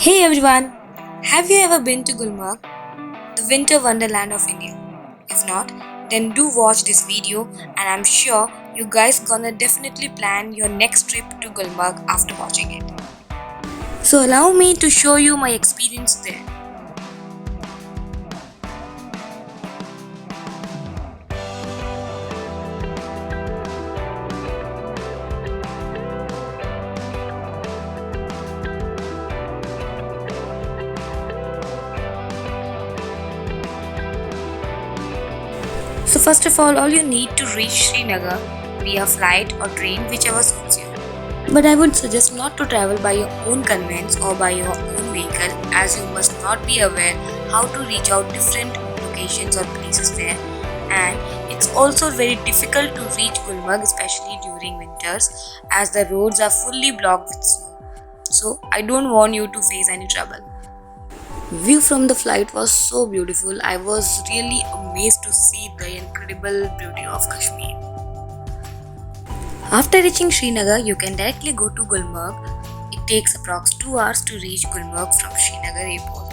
Hey everyone, have you ever been to Gulmarg, the winter wonderland of India? If not, then do watch this video and I'm sure you guys gonna definitely plan your next trip to Gulmarg after watching it. So allow me to show you my experience there. So first of all you need to reach Srinagar via flight or train, whichever suits you. But I would suggest not to travel by your own conveyance or by your own vehicle, as you must not be aware how to reach out different locations or places there, and it's also very difficult to reach Gulmarg, especially during winters, as the roads are fully blocked with snow. So I don't want you to face any trouble. View from the flight was so beautiful. I was really amazed to see the incredible beauty of Kashmir. After reaching Srinagar, you can directly go to Gulmarg. It takes approx 2 hours to reach Gulmarg from Srinagar airport.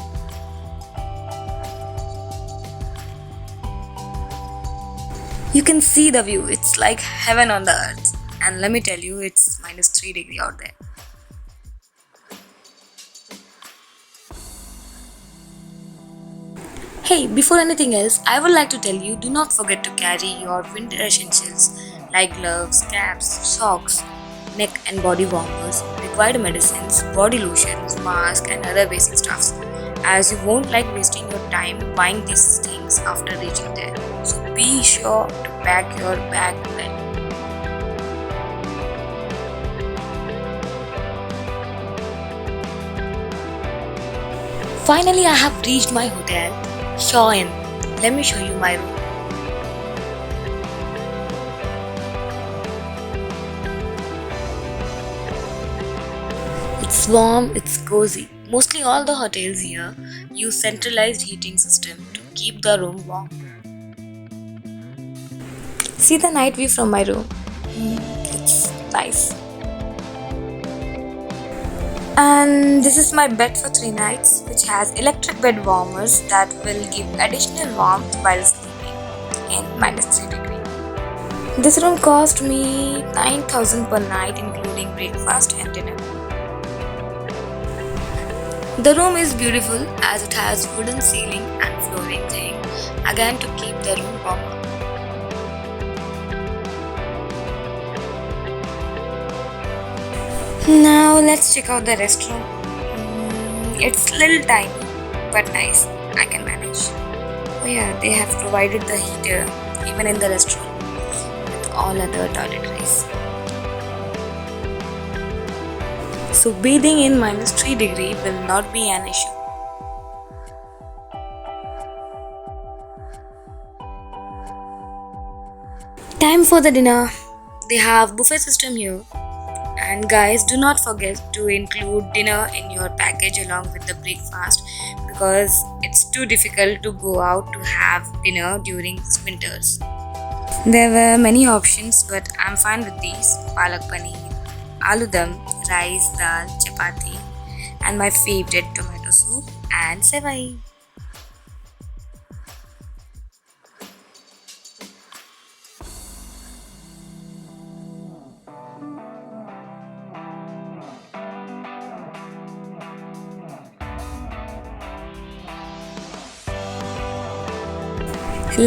You can see the view, it's like heaven on the earth. And let me tell you, it's -3 degrees out there. Hey, before anything else, I would like to tell you, do not forget to carry your winter essentials like gloves, caps, socks, neck and body warmers, required medicines, body lotions, masks and other basic stuffs, as you won't like wasting your time buying these things after reaching there. So be sure to pack your bag well. Finally, I have reached my hotel, Shaw Inn. Let me show you my room. It's warm, it's cozy. Mostly all the hotels here use centralized heating system to keep the room warm. See the night view from my room. It's nice. And this is my bed for 3 nights, which has electric bed warmers that will give additional warmth while sleeping in -3 degrees. This room cost me 9,000 per night, including breakfast and dinner. The room is beautiful as it has wooden ceiling and flooring thing, again to keep the room warmer. Now let's check out the restroom. It's little tiny but nice. I can manage. Oh yeah, they have provided the heater even in the restroom with all other toiletries. So bathing in -3 degree will not be an issue. Time for the dinner. They have buffet system here. And guys, do not forget to include dinner in your package along with the breakfast, because it's too difficult to go out to have dinner during winters. There were many options, but I'm fine with these: palak paneer, aloo dum, rice, dal, chapati, and my favorite tomato soup and sevai.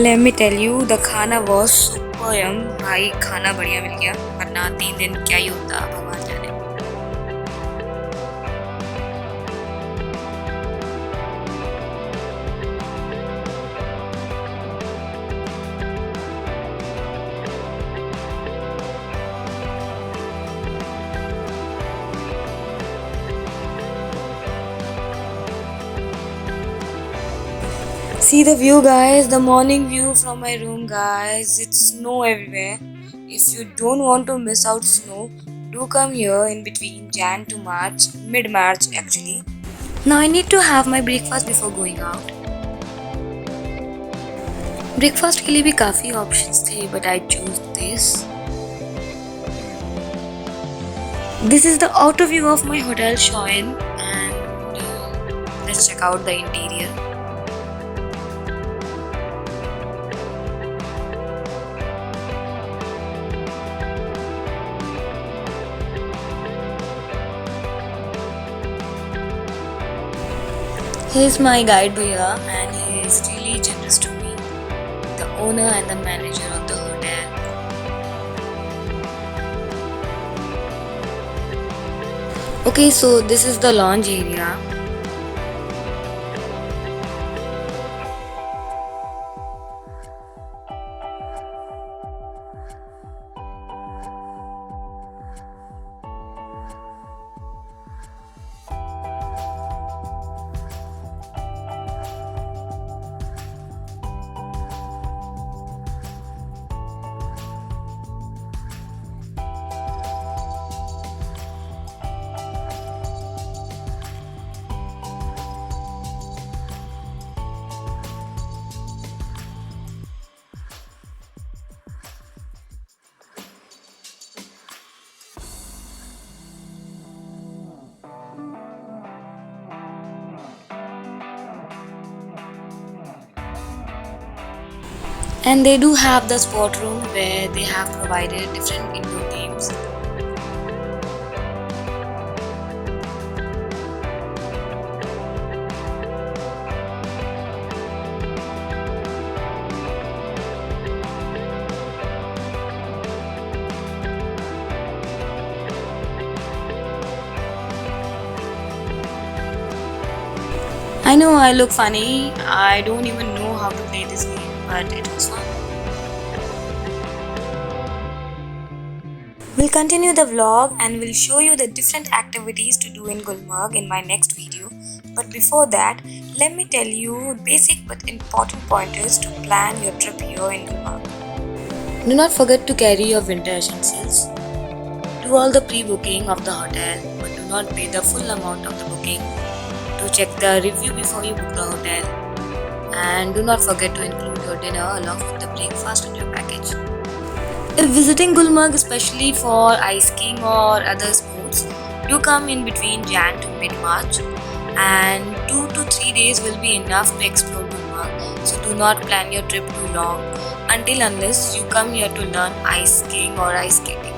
Let me tell you, the खाना was super yum. भाई खाना बढ़िया मिल गया, वरना 3 दिन क्या ही होता भगवान जाने. See the view, guys, the morning view from my room, guys. It's snow everywhere. If you don't want to miss out snow, do come here in between Jan to March, mid-March actually. Now I need to have my breakfast before going out. Breakfast के लिए भी काफ़ी options थे, but I chose this. This is the outer view of my hotel, Shaw Inn, and let's check out the interior. He is my guide Bhaiya and he is really generous to me, the owner and the manager of the hotel. Okay, so this is the lounge area. And they do have the sport room where they have provided different indoor games. I know I look funny, I don't even know how to play this game, but it was fun. We'll continue the vlog and we'll show you the different activities to do in Gulmarg in my next video. But before that, let me tell you basic but important pointers to plan your trip here in Gulmarg. Do not forget to carry your winter essentials. Do all the pre-booking of the hotel, but do not pay the full amount of the booking. Do check the review before you book the hotel. And do not forget to include your dinner along with the breakfast in your package. If visiting Gulmarg, especially for ice skiing or other sports, do come in between Jan to mid-March, and 2 to 3 days will be enough to explore Gulmarg. So do not plan your trip too long until unless you come here to learn ice skiing or ice skating.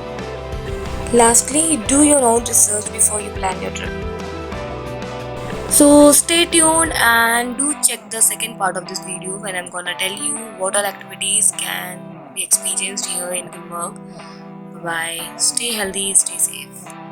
Lastly, do your own research before you plan your trip. So stay tuned and do check the second part of this video when I'm gonna tell you what all activities can be experienced here in Gulmarg. Bye bye. Stay healthy, stay safe.